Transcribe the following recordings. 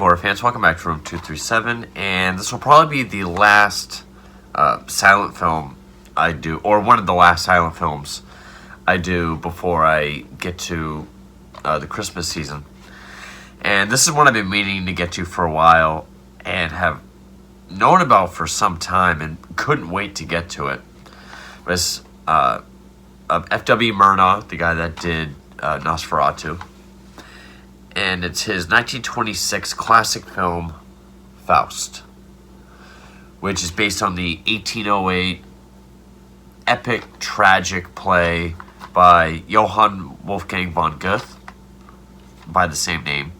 horror fans, welcome back to Room 237, and this will probably be the last silent film I do, or one of the last silent films I do before I get to the Christmas season. And this is one I've been meaning to get to for a while, and have known about for some time, and couldn't wait to get to it. It's F.W. Murnau, the guy that did Nosferatu. And it's his 1926 classic film, Faust, which is based on the 1808 epic, tragic play by Johann Wolfgang von Goethe, by the same name.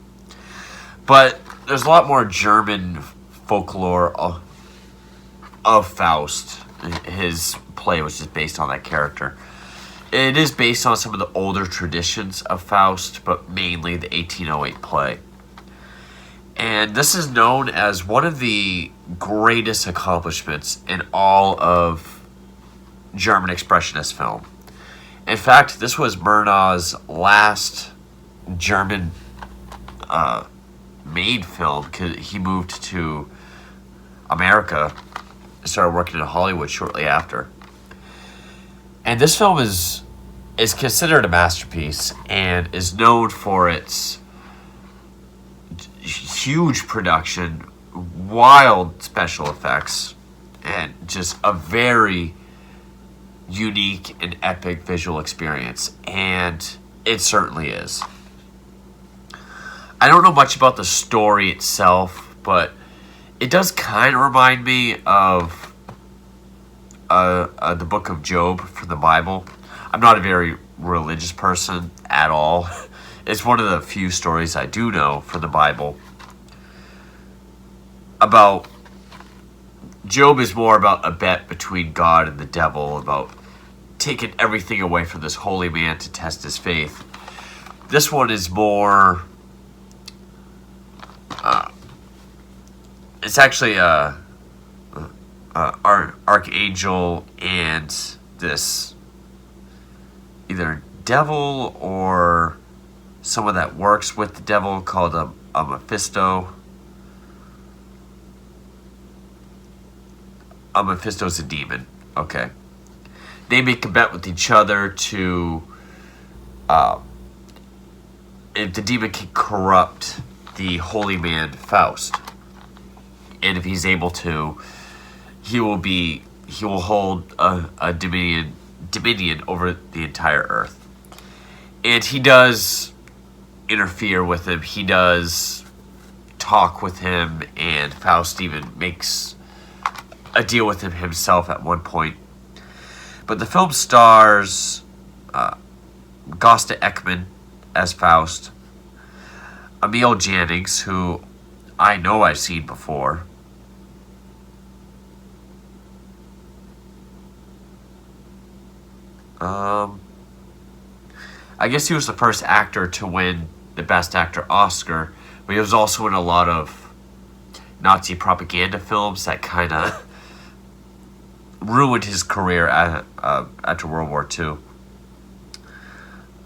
But there's a lot more German folklore of Faust. His play was just based on that character. It is based on some of the older traditions of Faust, but mainly the 1808 play. And this is known as one of the greatest accomplishments in all of German Expressionist film. In fact, this was Murnau's last German made film, because he moved to America and started working in Hollywood shortly after. And this film is considered a masterpiece and is known for its huge production, wild special effects, and just a very unique and epic visual experience. And it certainly is. I don't know much about the story itself, but it does kind of remind me of the book of Job from the Bible. I'm not a very religious person at all. It's one of the few stories I do know from the Bible. About Job is more about a bet between God and the devil, about taking everything away from this holy man to test his faith. This one is more... it's actually archangel and this either devil or someone that works with the devil called a Mephisto. A Mephisto's a demon. Okay. They make a bet with each other to if the demon can corrupt the holy man Faust. And if he's able to, he will hold a dominion over the entire earth. And he does interfere with him. He does talk with him, and Faust even makes a deal with him himself at one point. But the film stars Gösta Ekman as Faust, Emil Jannings, who I know I've seen before. I guess he was the first actor to win the Best Actor Oscar, but he was also in a lot of Nazi propaganda films that kind of ruined his career after World War II.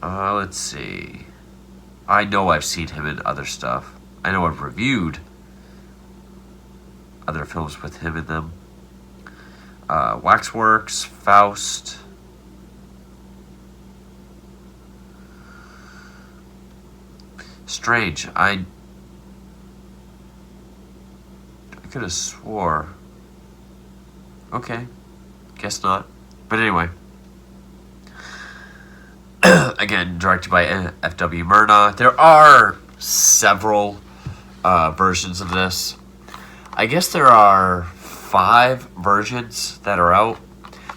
Let's see. I know I've seen him in other stuff. I know I've reviewed other films with him in them. Waxworks, Faust. Strange. I could have swore. Okay. Guess not. But anyway. Again, directed by F.W. Murnau. There are several versions of this. I guess there are 5 versions that are out.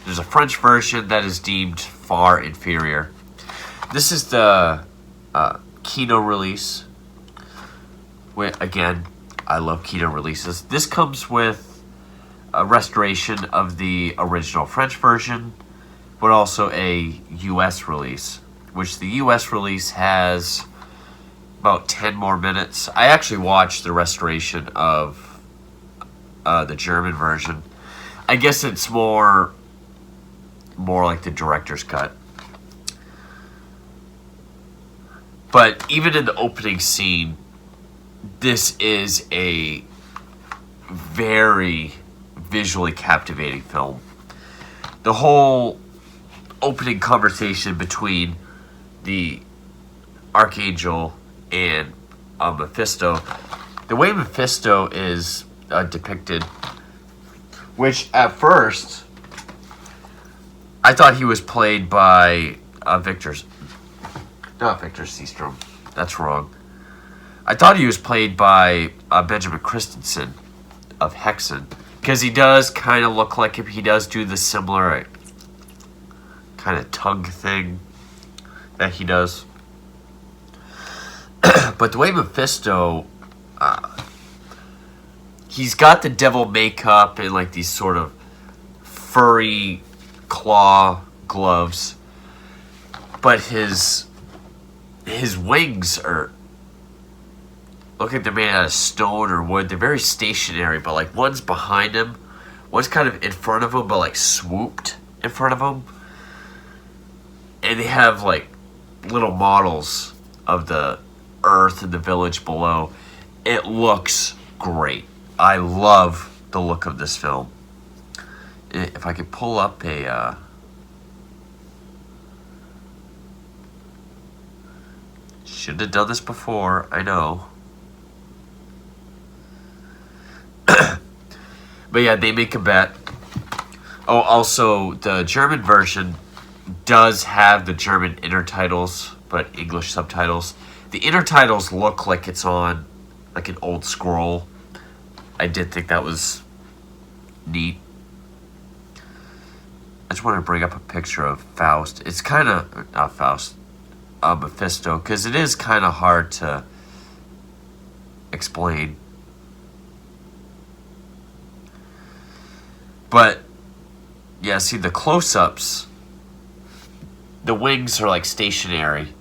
There's a French version that is deemed far inferior. This is the Kino release. Again, I love Kino releases. This comes with a restoration of the original French version, but also a US release, which the US release has about 10 more minutes. I actually watched the restoration of the German version. I guess it's more like the director's cut. But even in the opening scene, this is a very visually captivating film. The whole opening conversation between the Archangel and Mephisto, the way Mephisto is depicted, which at first I thought he was played by not Victor Seastrom. That's wrong. I thought he was played by Benjamin Christensen of Hexen, because he does kind of look like him. He does do the similar kind of tongue thing that he does. But the way Mephisto, he's got the devil makeup and like these sort of furry claw gloves, but his wings are, look like they're made out of stone or wood. They're very stationary, but like one's behind him, one's kind of in front of him, but like swooped in front of him. And they have like little models of the earth and the village below. It looks great. I love the look of this film. If I could pull up a should have done this before, I know. But yeah, they make a bet. Oh, also, the German version does have the German intertitles, but English subtitles. The intertitles look like it's on like an old scroll. I did think that was neat. I just want to bring up a picture of Faust. It's kind of, not Faust, Mephisto, because it is kind of hard to explain. But, yeah, see the close-ups, the wings are like stationary,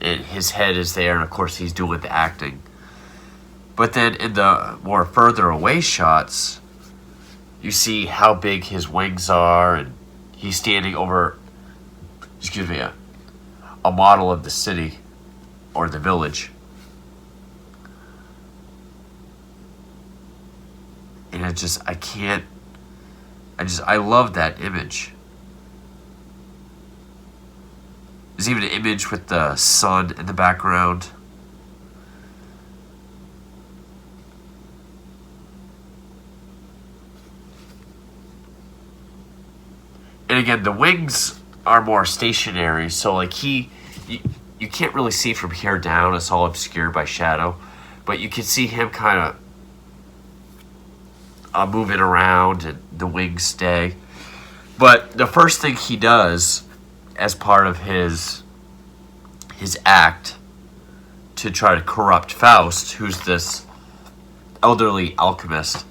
and his head is there, and of course he's doing the acting. But then in the more further away shots, you see how big his wings are, and he's standing over, a model of the city or the village. And I love that image. There's even an image with the sun in the background. And again, the wings are more stationary, so like you can't really see from here down. It's all obscured by shadow, but you can see him kind of moving around, and the wings stay. But the first thing he does as part of his act to try to corrupt Faust, who's this elderly alchemist,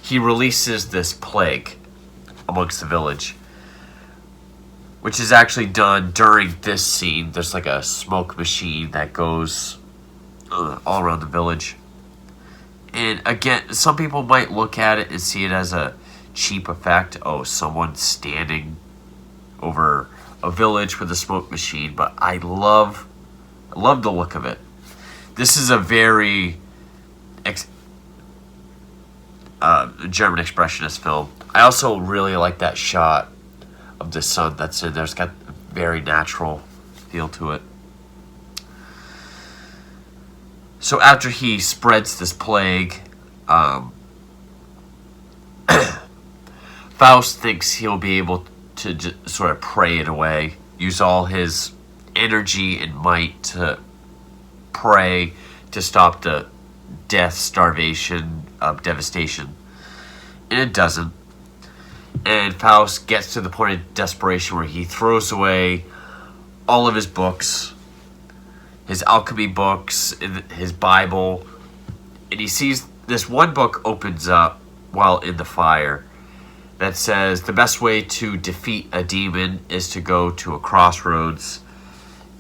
he releases this plague amongst the village, which is actually done during this scene. There's like a smoke machine that goes all around the village. And again, some people might look at it and see it as a cheap effect. Oh, someone standing over a village with a smoke machine. But I love the look of it. This is a very German expressionist film. I also really like that shot of the sun that's in there. It's got a very natural feel to it. So after he spreads this plague, Faust thinks he'll be able to just sort of pray it away, use all his energy and might to pray to stop the death, starvation, devastation. And it doesn't. And Faust gets to the point of desperation where he throws away all of his books, his alchemy books, his Bible, and he sees this one book opens up while in the fire that says the best way to defeat a demon is to go to a crossroads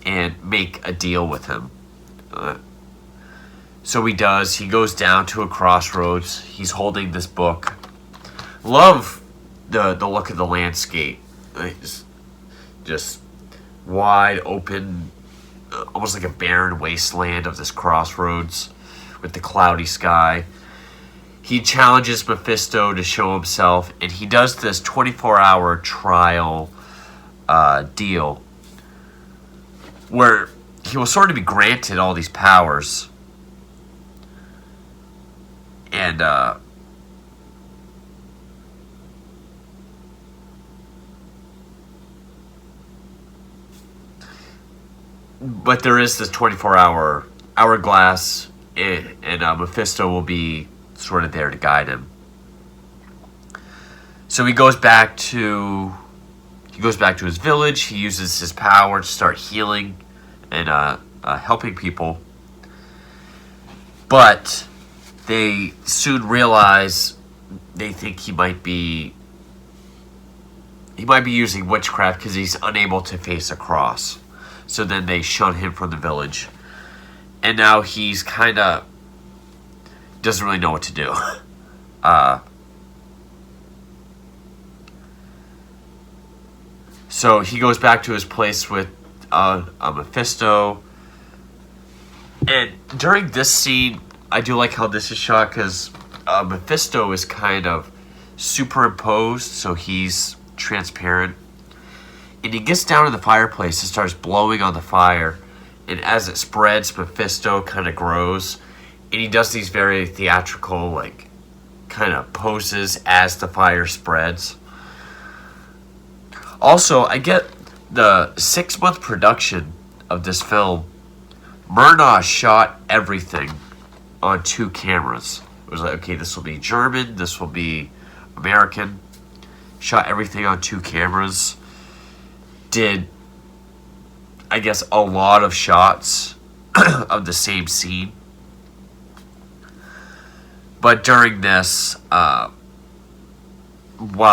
and make a deal with him. So he does. He goes down to a crossroads. He's holding this book. Love the look of the landscape. Just wide open, almost like a barren wasteland of this crossroads with the cloudy sky. He challenges Mephisto to show himself, and he does this 24-hour trial deal where he will sort of be granted all these powers. And but there is this 24-hour hourglass, and Mephisto will be sort of there to guide him. So he goes back to his village. He uses his power to start healing and helping people. But they soon realize they think he might be using witchcraft because he's unable to face a cross. So then they shun him from the village. And now he's kind of doesn't really know what to do. So he goes back to his place with Mephisto. And during this scene, I do like how this is shot because Mephisto is kind of superimposed, so he's transparent. And he gets down to the fireplace and starts blowing on the fire. And as it spreads, Mephisto kind of grows. And he does these very theatrical, like, kind of poses as the fire spreads. Also, I get the 6-month production of this film. Murnau shot everything on 2 cameras. It was like, okay, this will be German, this will be American. Shot everything on 2 cameras. Did, I guess, a lot of shots of the same scene. But during this, while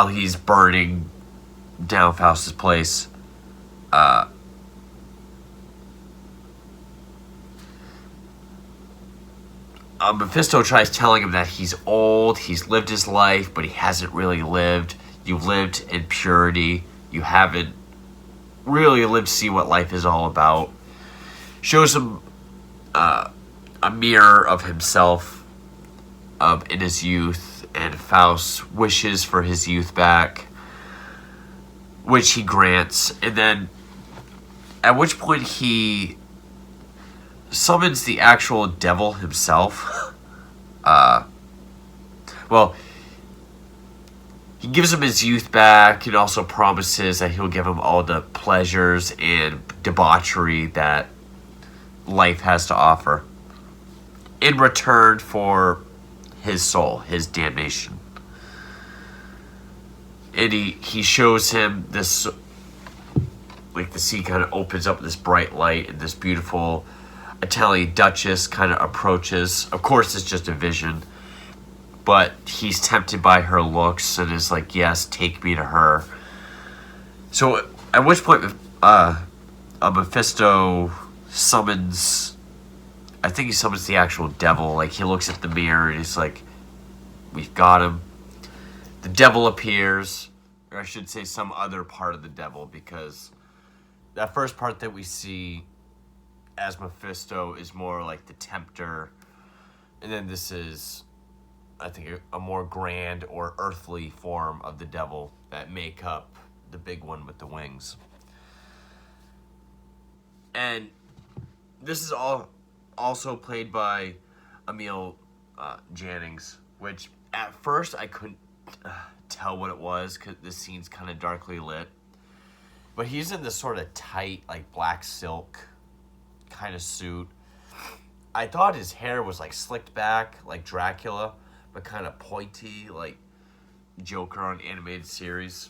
he's burning down Faust's place, Mephisto tries telling him that he's old, he's lived his life, but he hasn't really lived. You've lived in purity. You haven't really lived to see what life is all about. Shows him a mirror of himself in his youth, and Faust wishes for his youth back, which he grants. And then at which point he summons the actual devil himself. Well, he gives him his youth back and also promises that he'll give him all the pleasures and debauchery that life has to offer in return for his soul, his damnation. And he shows him this, like the scene kind of opens up this bright light and this beautiful Italian duchess kind of approaches. Of course, it's just a vision, but he's tempted by her looks and is like, yes, take me to her. So at which point Mephisto summons, I think he summons the actual devil. Like, he looks at the mirror and he's like, we've got him. The devil appears, or I should say some other part of the devil, because that first part that we see as Mephisto is more like the tempter, and then this is, I think, a more grand or earthly form of the devil that make up the big one with the wings. And this is all also played by Emil Jannings, which at first I couldn't tell what it was because this scene's kind of darkly lit. But he's in this sort of tight, like, black silk kind of suit. I thought his hair was like slicked back like Dracula, but kind of pointy like Joker on animated series.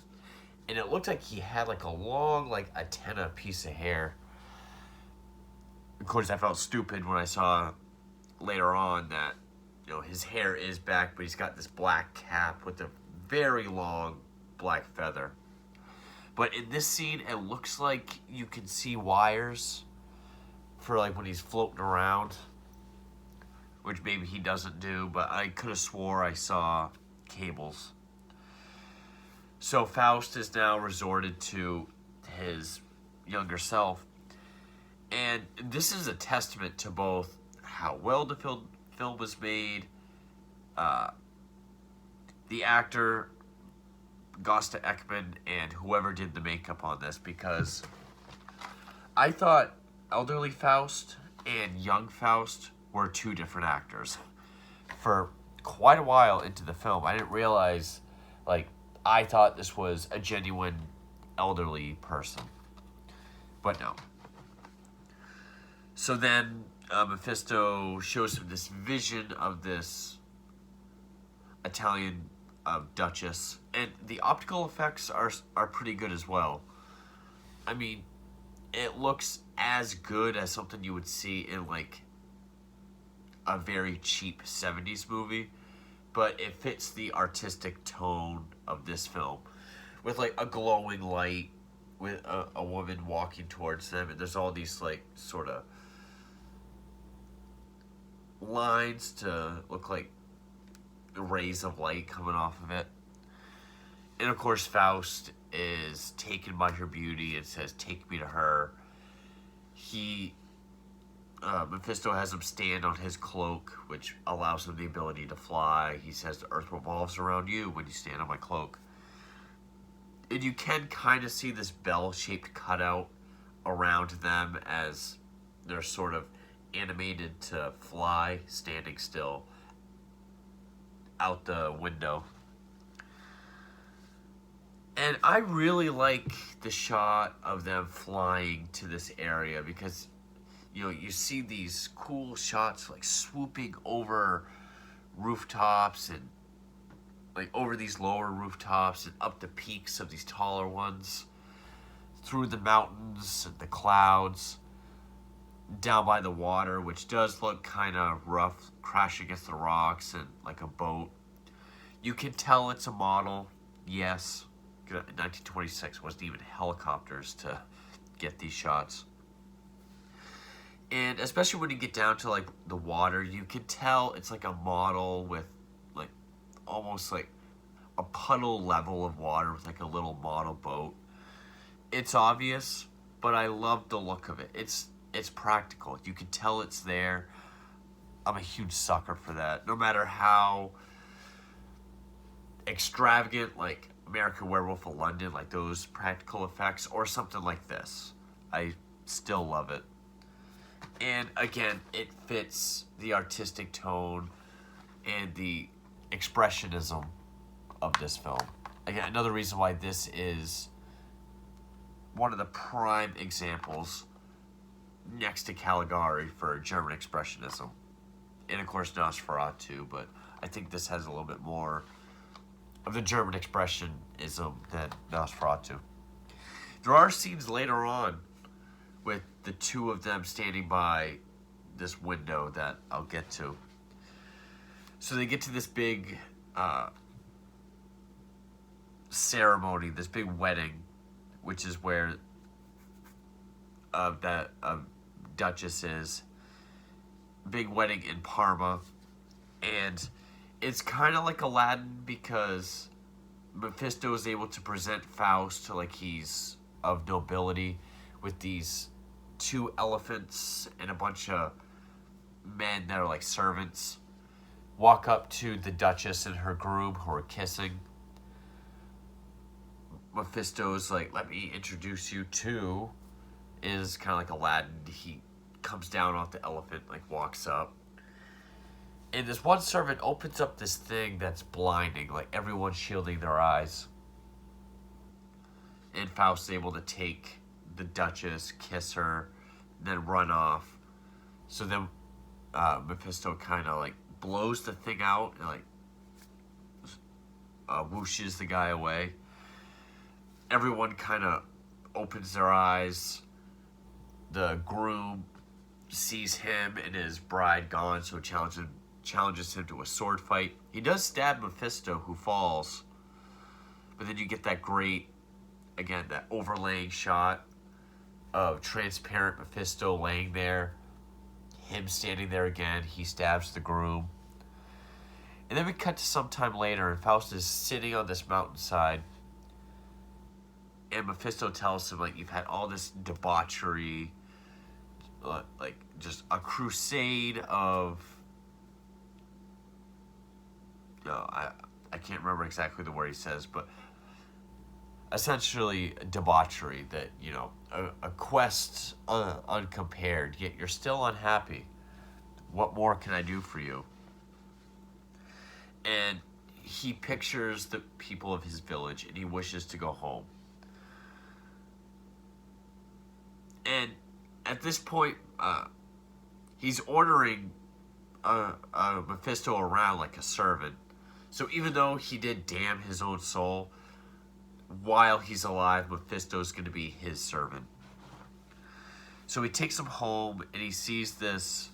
And it looked like he had like a long, like, antenna piece of hair. Of course, I felt stupid when I saw later on that, you know, his hair is back, but he's got this black cap with a very long black feather. But in this scene, it looks like you can see wires for, like, when he's floating around, which maybe he doesn't do, but I could have swore I saw cables. So Faust is now resorted to his younger self, and this is a testament to both how well the film film was made, the actor Gosta Ekman and whoever did the makeup on this, because I thought elderly Faust and young Faust were two different actors. For quite a while into the film, I didn't realize, like, I thought this was a genuine elderly person. But no. So then Mephisto shows him this vision of this Italian Duchess, and the optical effects are pretty good as well. I mean, it looks as good as something you would see in like a very cheap 70s movie, but it fits the artistic tone of this film with like a glowing light with a woman walking towards them, and there's all these like sort of lines to look like rays of light coming off of it. And of course Faust is taken by her beauty and says, "Take me to her." Mephisto has him stand on his cloak, which allows him the ability to fly. He says, "The earth revolves around you when you stand on my cloak." And you can kind of see this bell-shaped cutout around them as they're sort of animated to fly, standing still out the window. And I really like the shot of them flying to this area because, you know, you see these cool shots like swooping over rooftops and like over these lower rooftops and up the peaks of these taller ones, through the mountains and the clouds, down by the water, which does look kind of rough, crash against the rocks and like a boat. You can tell it's a model, yes. In 1926 wasn't even helicopters to get these shots. And especially when you get down to like the water, you can tell it's like a model with like almost like a puddle level of water with like a little model boat. It's obvious, but I love the look of it. It's practical. You can tell it's there. I'm a huge sucker for that. No matter how extravagant, like American Werewolf of London, like those practical effects, or something like this, I still love it. And again, it fits the artistic tone and the expressionism of this film. Again, another reason why this is one of the prime examples next to Caligari for German expressionism. And of course Nosferatu, but I think this has a little bit more of the German expressionism than Nosferatu. There are scenes later on with the two of them standing by this window that I'll get to. So they get to this big ceremony, this big wedding, which is where that Duchess is. Big wedding in Parma. And it's kind of like Aladdin because Mephisto is able to present Faust to like he's of nobility with these two elephants and a bunch of men that are like servants walk up to the Duchess and her groom who are kissing. Mephisto's like, "Let me introduce you to," is kind of like Aladdin. He comes down off the elephant, like walks up. And this one servant opens up this thing that's blinding, like everyone's shielding their eyes. And Faust's able to take the Duchess, kiss her, then run off. So then Mephisto kind of like blows the thing out and like whooshes the guy away. Everyone kind of opens their eyes. The groom sees him and his bride gone, so challenges him to a sword fight. He does stab Mephisto, who falls. But then you get that great, again, that overlaying shot of transparent Mephisto laying there. Him standing there again. He stabs the groom. And then we cut to some time later, and Faust is sitting on this mountainside. And Mephisto tells him, like, you've had all this debauchery, like, just a crusade of I can't remember exactly the word he says, but essentially debauchery, that a quest uncompared, yet you're still unhappy. What more can I do for you? And he pictures the people of his village and he wishes to go home. And at this point, he's ordering Mephisto around like a servant. So even though he did damn his own soul, while he's alive, Mephisto's going to be his servant. So he takes him home and he sees this.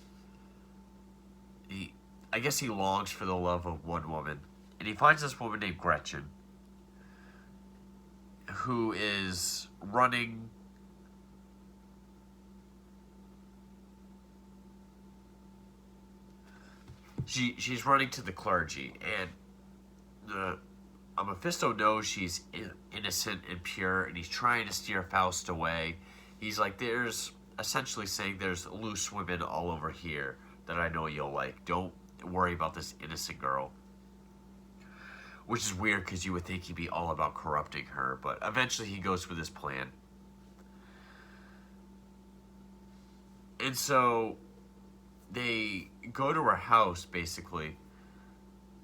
I guess he longs for the love of one woman. And he finds this woman named Gretchen, who is running. She's running to the clergy, and Mephisto knows she's innocent and pure, and he's trying to steer Faust away. He's like, there's essentially saying there's loose women all over here that I know you'll like. Don't worry about this innocent girl. Which is weird because you would think he'd be all about corrupting her, but eventually he goes with his plan. And so they go to her house, basically.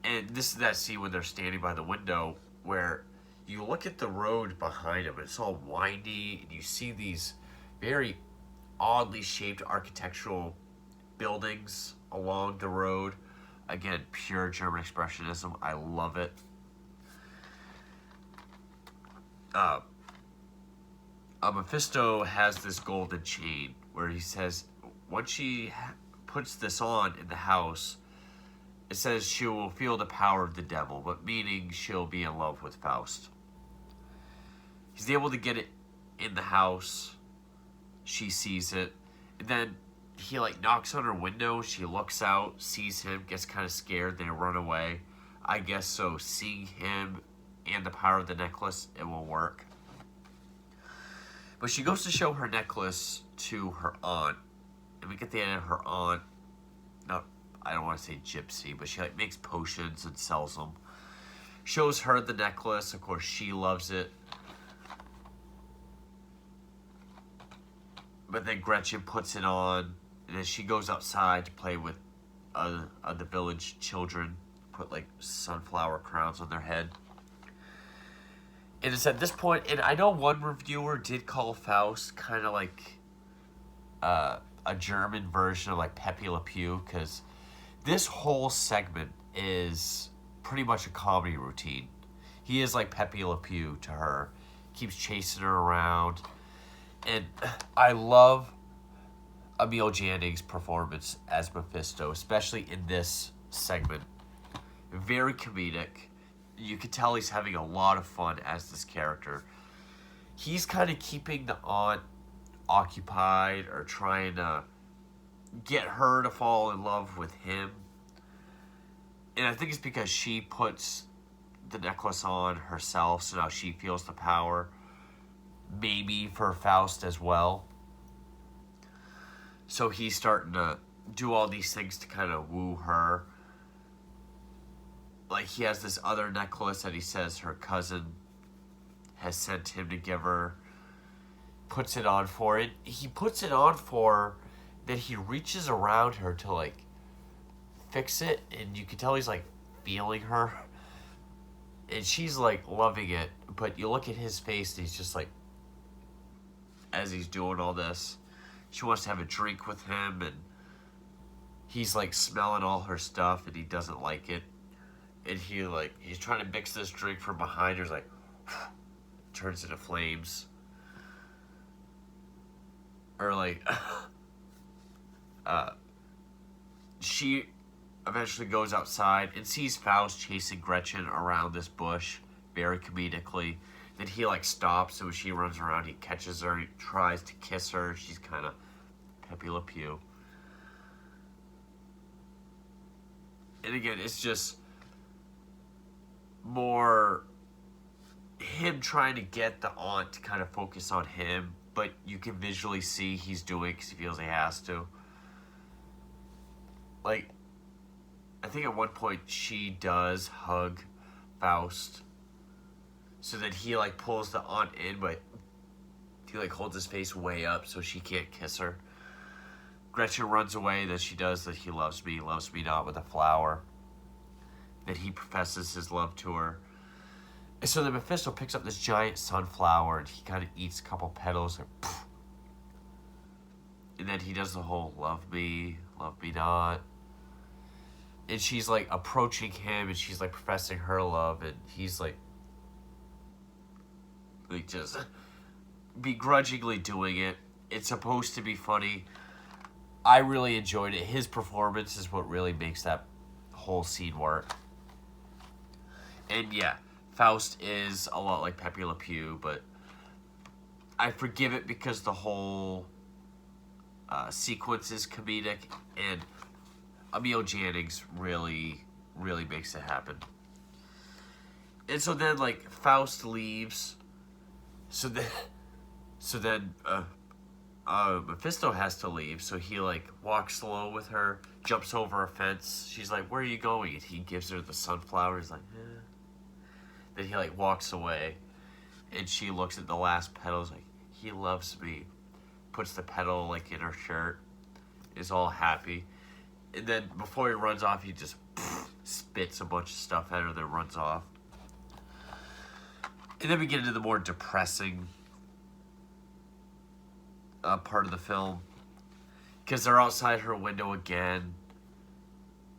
And this is that scene when they're standing by the window where you look at the road behind them. It's all windy, and you see these very oddly shaped architectural buildings along the road. Again, pure German expressionism. I love it. Mephisto has this golden chain where he says once she puts this on in the house, it says she will feel the power of the devil, but meaning she'll be in love with Faust. He's able to get it in the house. She sees it. And then he knocks on her window. She looks out, sees him, gets kind of scared. They run away. I guess so. Seeing him and the power of the necklace, it will work. But she goes to show her necklace to her aunt. And we get the end of her aunt. I don't want to say gypsy, but she makes potions and sells them. Shows her the necklace. Of course, she loves it. But then Gretchen puts it on, and then she goes outside to play with the village children. Put sunflower crowns on their head. And it's at this point, and I know one reviewer did call Faust kind of like a German version of Pepe Le Pew, because this whole segment is pretty much a comedy routine. He is like Pepe Le Pew to her. Keeps chasing her around. And I love Emil Janning's performance as Mephisto, especially in this segment. Very comedic. You can tell he's having a lot of fun as this character. He's kind of keeping the aunt occupied or trying to get her to fall in love with him. And I think it's because she puts the necklace on herself, so now she feels the power. Maybe for Faust as well. So he's starting to do all these things to kind of woo her. He has this other necklace that he says her cousin has sent him to give her. Puts it on for it. He puts it on for her. Then he reaches around her to fix it, and you can tell he's feeling her, and she's loving it. But you look at his face, and he's just as he's doing all this, she wants to have a drink with him, and he's smelling all her stuff, and he doesn't like it, and he's trying to mix this drink from behind her, turns into flames, or she eventually goes outside and sees Faust chasing Gretchen around this bush very comedically. Then he stops, and when she runs around, he catches her, he tries to kiss her. She's kind of Pepe Le Pew. And again, it's just more him trying to get the aunt to kind of focus on him, but you can visually see he's doing it because he feels he has to. I think at one point she does hug Faust, so that he like pulls the aunt in, but he like holds his face way up so she can't kiss her. Gretchen runs away. That she does that. He loves me not, with a flower. That he professes his love to her. And so then Mephisto picks up this giant sunflower and he kind of eats a couple petals and poof. And then he does the whole love me not. And she's like approaching him and she's like professing her love, and he's like just begrudgingly doing it. It's supposed to be funny. I really enjoyed it. His performance is what really makes that whole scene work. And yeah, Faust is a lot like Pepe Le Pew, but I forgive it because the whole sequence is comedic, and Emil Jannings really makes it happen. And so then, like, Faust leaves. So then Mephisto has to leave. So he like walks slow with her, jumps over a fence. She's like, "Where are you going?" And he gives her the sunflower. He's like, "Eh." Then he like walks away, and she looks at the last petals like, "He loves me." Puts the petal like in her shirt, is all happy, and then before he runs off, he just spits a bunch of stuff at her, then runs off. And then we get into the more depressing part of the film, because they're outside her window again.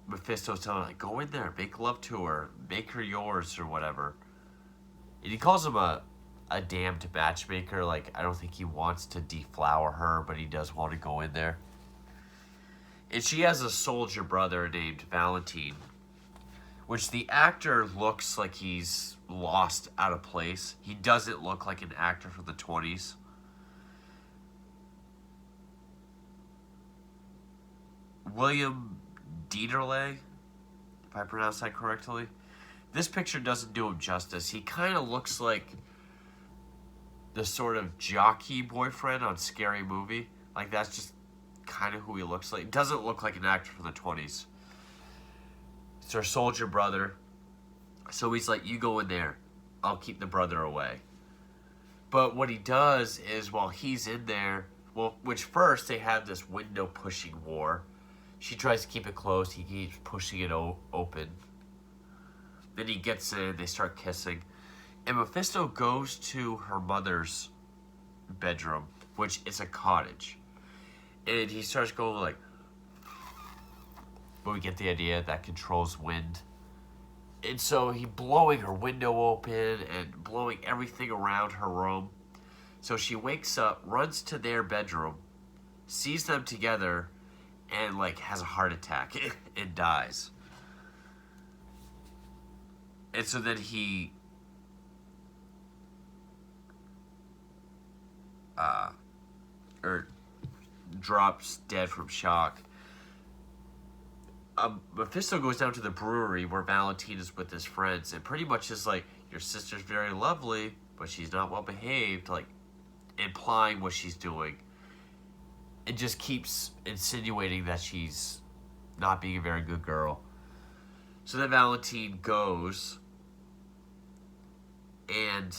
Mephisto's telling her, like, "Go in there, make love to her, make her yours," or whatever. And he calls him a damned matchmaker. Like, I don't think he wants to deflower her, but he does want to go in there. And she has a soldier brother named Valentine, which the actor looks like he's lost, out of place. He doesn't look like an actor from the 20s. William Dieterle, if I pronounce that correctly. This picture doesn't do him justice. He kind of looks like the sort of jockey boyfriend on Scary Movie. Like, that's just kind of who he looks like. It doesn't look like an actor from the 20s. It's her soldier brother. So he's like, "You go in there. I'll keep the brother away." But what he does is, while he's in there, which first they have this window pushing war. She tries to keep it closed. He keeps pushing it open. Then he gets in. They start kissing. And Mephisto goes to her mother's bedroom, which is a cottage. And he starts going like... But we get the idea that controls wind. And so he blowing her window open and blowing everything around her room. So she wakes up, runs to their bedroom, sees them together, and like has a heart attack and dies. And so then he drops dead from shock. Mephisto goes down to the brewery where Valentine is with his friends, and pretty much is like, "Your sister's very lovely, but she's not well behaved," like implying what she's doing. It just keeps insinuating that she's not being a very good girl. So then Valentine goes, and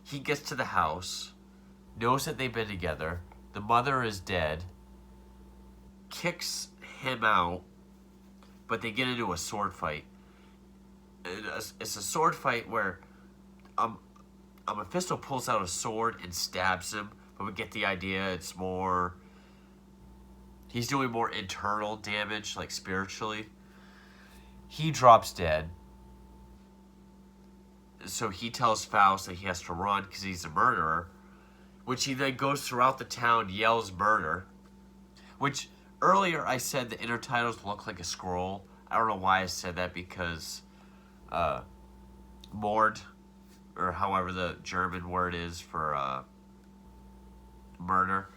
he gets to the house, knows that they've been together. The mother is dead, kicks him out, but they get into a sword fight. It's a sword fight where Mephisto pulls out a sword and stabs him, but we get the idea it's more... He's doing more internal damage, like spiritually. He drops dead. So he tells Faust that he has to run because he's a murderer, which he then goes throughout the town, yells murder. Which, earlier I said the intertitles look like a scroll. I don't know why I said that, because Mord, or however the German word is for murder,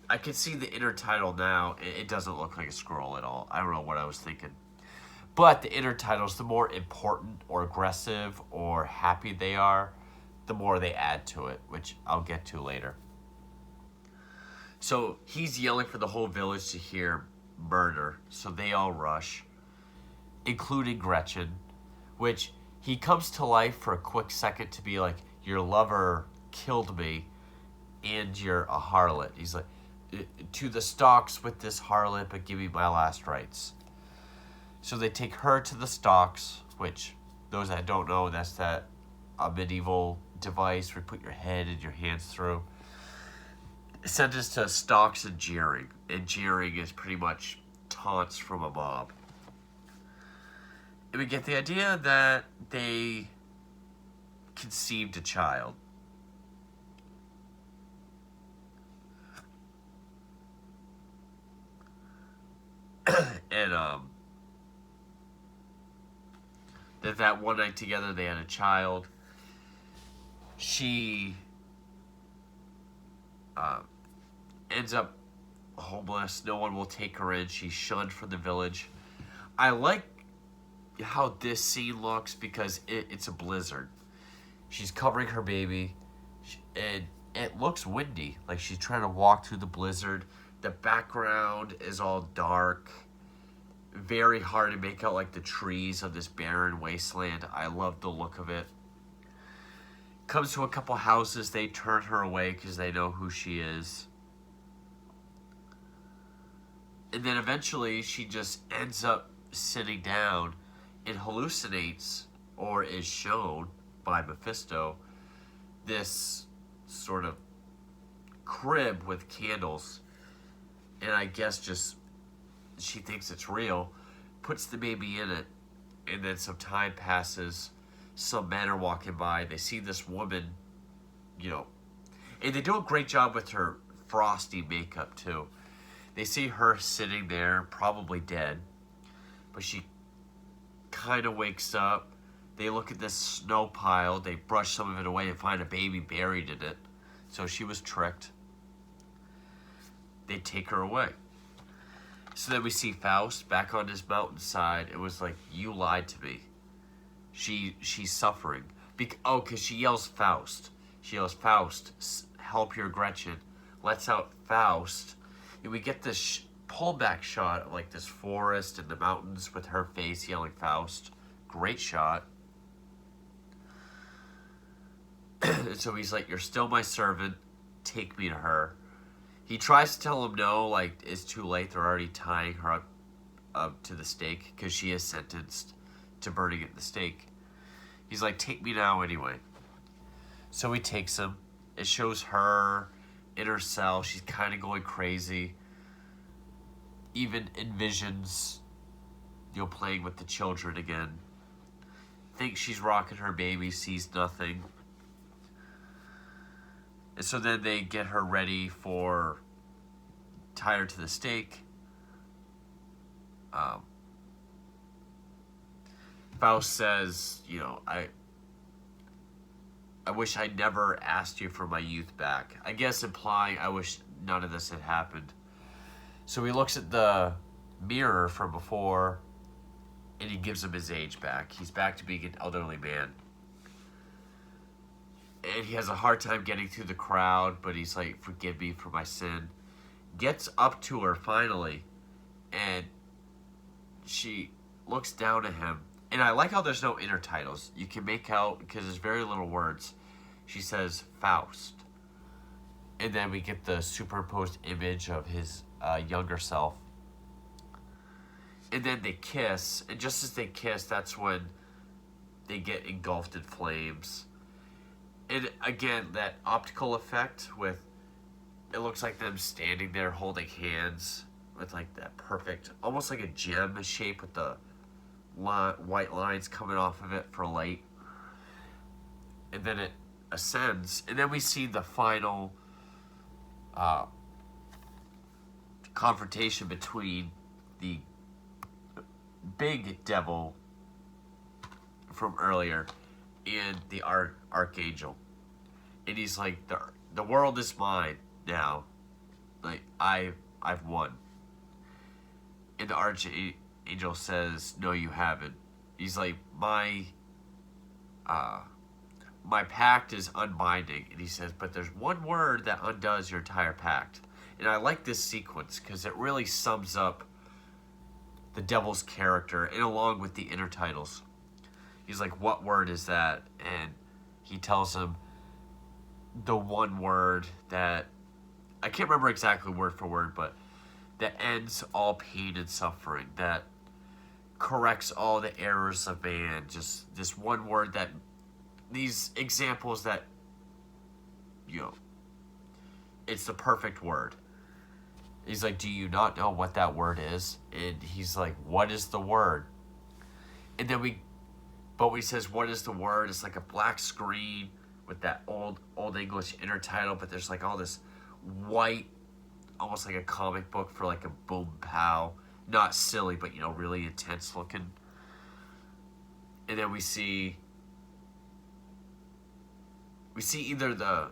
I can see the intertitle now. It doesn't look like a scroll at all. I don't know what I was thinking. But the intertitles, the more important or aggressive or happy they are, the more they add to it, which I'll get to later. So he's yelling for the whole village to hear murder, so they all rush. including Gretchen, which he comes to life for a quick second to be like, your lover killed me and you're a harlot. He's like, to the stocks with this harlot, but give me my last rites. So they take her to the stocks, which, those that don't know, that's that a medieval device where you put your head and your hands through. Sentenced to stocks and jeering. And jeering is pretty much taunts from a mob. And we get the idea that they conceived a child. And that one night together they had a child. She ends up homeless. No one will take her in. She's shunned from the village. I like how this scene looks because it's a blizzard. She's covering her baby, and it looks windy. Like she's trying to walk through the blizzard. The background is all dark. Very hard to make out like the trees of this barren wasteland. I love the look of it. Comes to a couple houses. They turn her away because they know who she is. And then eventually she just ends up sitting down and hallucinates, or is shown by Mephisto, this sort of crib with candles. And I guess just she thinks it's real, puts the baby in it, and then some time passes. Some men are walking by. They see this woman, and they do a great job with her frosty makeup too. They see her sitting there, probably dead, but she kind of wakes up. They look at this snow pile. They brush some of it away and find a baby buried in it. So she was tricked. They take her away. So then we see Faust back on his mountainside. It was like, you lied to me. She's suffering. Because she yells Faust. She yells, Faust, help your Gretchen. Lets out Faust. And we get this pullback shot of like this forest and the mountains with her face yelling Faust. Great shot. And so he's like, you're still my servant. Take me to her. He tries to tell him no, like it's too late. They're already tying her up to the stake because she is sentenced to burning at the stake. He's like, take me now anyway. So he takes him. It shows her in her cell. She's kind of going crazy. Even envisions, playing with the children again. Thinks she's rocking her baby, sees nothing. And so then they get her ready for tie her to the stake. Faust says, I wish I never asked you for my youth back. I guess implying I wish none of this had happened. So he looks at the mirror from before and he gives him his age back. He's back to being an elderly man. And he has a hard time getting through the crowd, but he's like, forgive me for my sin. Gets up to her finally, and she looks down at him. And I like how there's no intertitles. You can make out, because there's very little words, she says, Faust. And then we get the superimposed image of his younger self. And then they kiss, and just as they kiss, that's when they get engulfed in flames. And again, that optical effect with, it looks like them standing there holding hands with like that perfect, almost like a gem shape with the white lines coming off of it for light. And then it ascends, and then we see the final confrontation between the big devil from earlier and the archangel. And he's like, the world is mine now. Like, I've won. And the archangel says, no, you haven't. He's like, my pact is unbinding. And he says, but there's one word that undoes your entire pact. And I like this sequence because it really sums up the devil's character, and along with the inner titles. He's like, "What word is that?" And he tells him the one word that I can't remember exactly word for word, but that ends all pain and suffering, that corrects all the errors of man. Just this one word that these examples that it's the perfect word. He's like, "Do you not know what that word is?" And he's like, "What is the word?" And then when he says, "What is the word?" It's like a black screen with that old English intertitle, but there's like all this white, almost like a comic book for like a boom pow. Not silly, but really intense looking. And then we see either the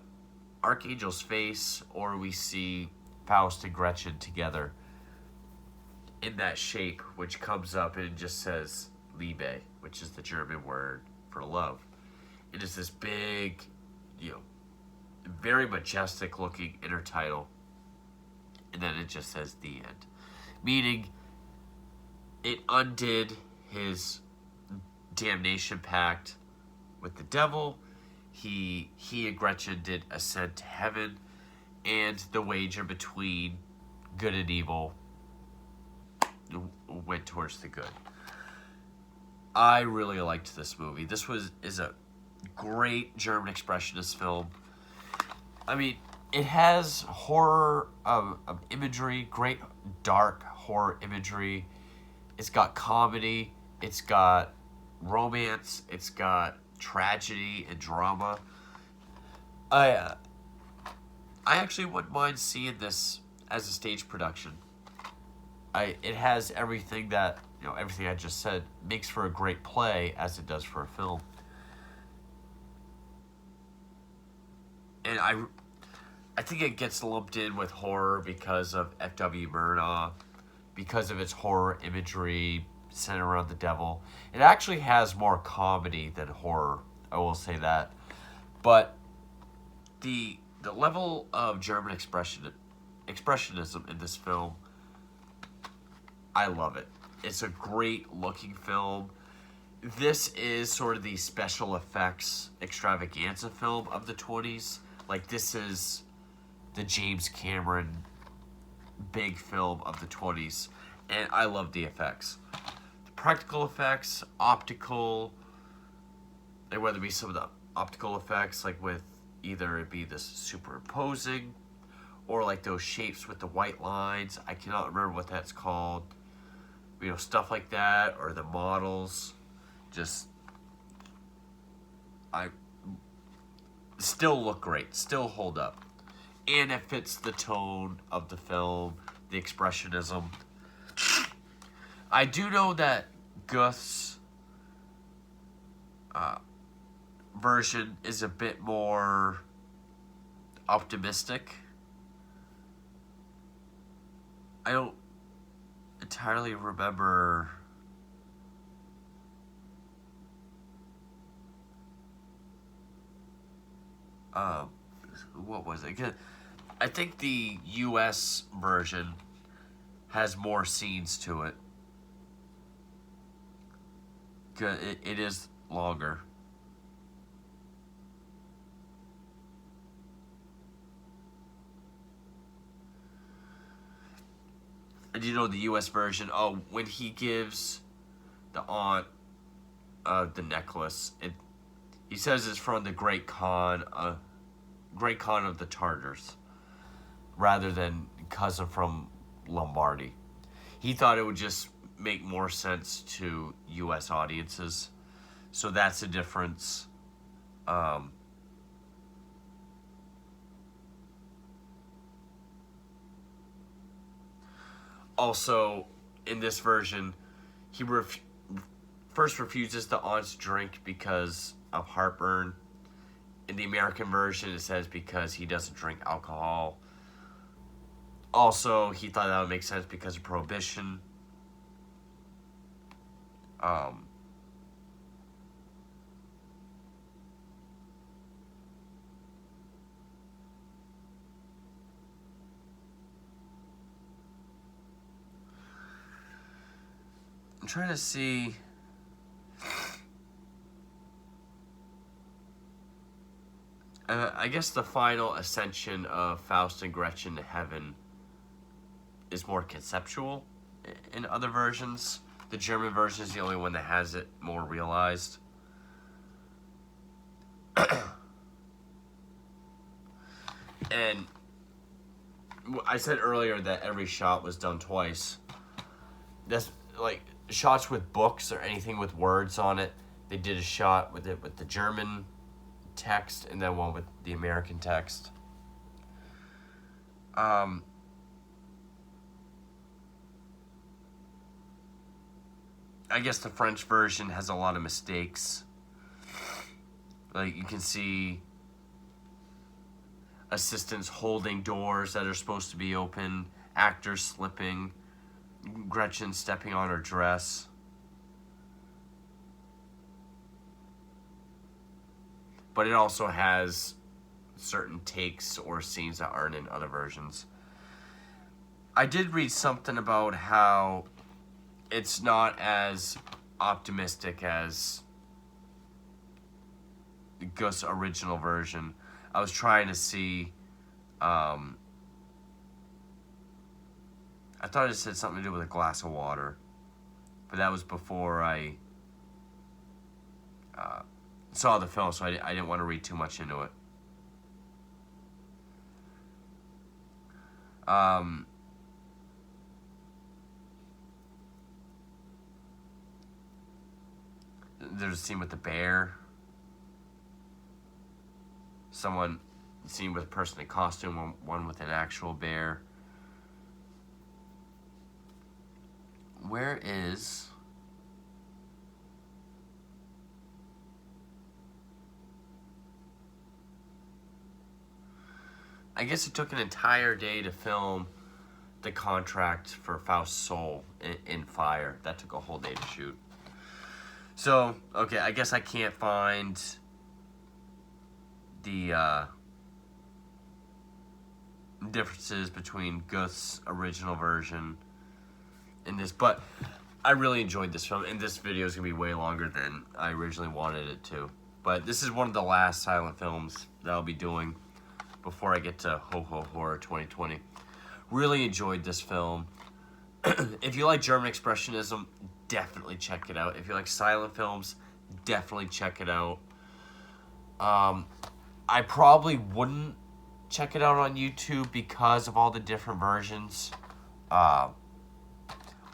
Archangel's face or we see Faust and Gretchen together in that shape, which comes up and it just says Liebe, which is the German word for love. It is this big, very majestic looking intertitle, and then it just says the end. Meaning, it undid his damnation pact with the devil. He and Gretchen did ascend to heaven, and the wager between good and evil went towards the good. I really liked this movie. This is a great German expressionist film. I mean, it has horror of imagery, great dark horror imagery. It's got comedy. It's got romance. It's got tragedy and drama. I actually wouldn't mind seeing this as a stage production. It has everything that everything I just said makes for a great play as it does for a film. And I think it gets lumped in with horror because of F.W. Murnau, because of its horror imagery centered around the devil. It actually has more comedy than horror, I will say that. But the level of German expressionism in this film, I love it. It's a great looking film. This is sort of the special effects extravaganza film of the 20s. Like, this is the James Cameron big film of the 20s. And I love the effects. The practical effects, optical, and whether it be some of the optical effects, like with either it be this superimposing or like those shapes with the white lines. I cannot remember what that's called. Stuff like that, or the models. Just, I still look great, still hold up. And it fits the tone of the film, the expressionism. I do know that Guth's version is a bit more optimistic. I don't entirely remember what was it? I think the US version has more scenes to it. It is longer. And the US version, when he gives the aunt the necklace, he says it's from the Great Khan of the Tartars, rather than cousin from Lombardy. He thought it would just make more sense to US audiences. So that's a difference. Also, in this version, he first refuses the aunt's drink because of heartburn. In the American version, it says because he doesn't drink alcohol. Also, he thought that would make sense because of Prohibition. trying to see. I guess the final ascension of Faust and Gretchen to heaven is more conceptual in other versions. The German version is the only one that has it more realized. And I said earlier that every shot was done twice. That's like shots with books or anything with words on it. They did a shot with it with the German text and then one with the American text. I guess the French version has a lot of mistakes. Like you can see assistants holding doors that are supposed to be open, actors slipping, Gretchen stepping on her dress. But it also has certain takes or scenes that aren't in other versions. I did read something about how it's not as optimistic as Gus' original version. I was trying to see. I thought it said something to do with a glass of water, but that was before I saw the film, so I didn't want to read too much into it. There's a scene with the bear. Someone seen with a person in costume, one with an actual bear. Where is... I guess it took an entire day to film the contract for Faust's soul in fire. That took a whole day to shoot. So, okay, I guess I can't find the differences between Gus' original version and this, but I really enjoyed this film, and this video is going to be way longer than I originally wanted it to. But this is one of the last silent films that I'll be doing before I get to Ho Ho Horror 2020. Really enjoyed this film. If you like German Expressionism, definitely check it out. If you like silent films, definitely check it out. I probably wouldn't check it out on YouTube because of all the different versions.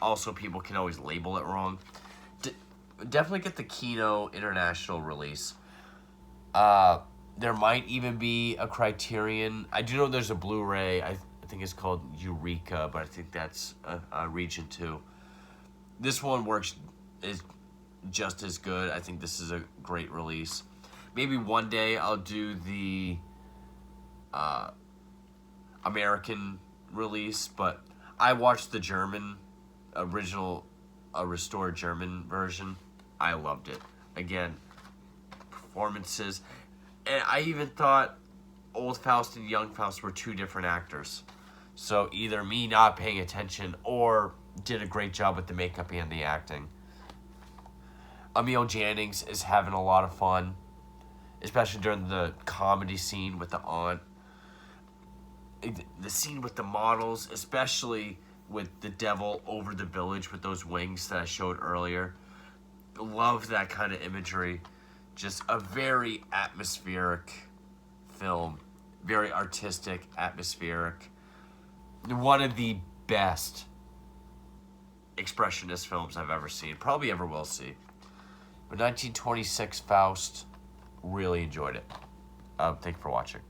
Also, people can always label it wrong. Definitely get the Kino International release. There might even be a Criterion. I do know there's a Blu-ray. I think it's called Eureka, but I think that's a region 2. This one is just as good. I think this is a great release. Maybe one day I'll do the American release, but I watched the German original, restored German version. I loved it. Again, performances. And I even thought old Faust and young Faust were two different actors. So either me not paying attention or did a great job with the makeup and the acting. Emil Jannings is having a lot of fun, especially during the comedy scene with the aunt. The scene with the models, especially with the devil over the village with those wings that I showed earlier. Love that kind of imagery. Just a very atmospheric film. Very artistic, atmospheric. One of the best expressionist films I've ever seen. Probably ever will see. But 1926 Faust, really enjoyed it. Thank you for watching.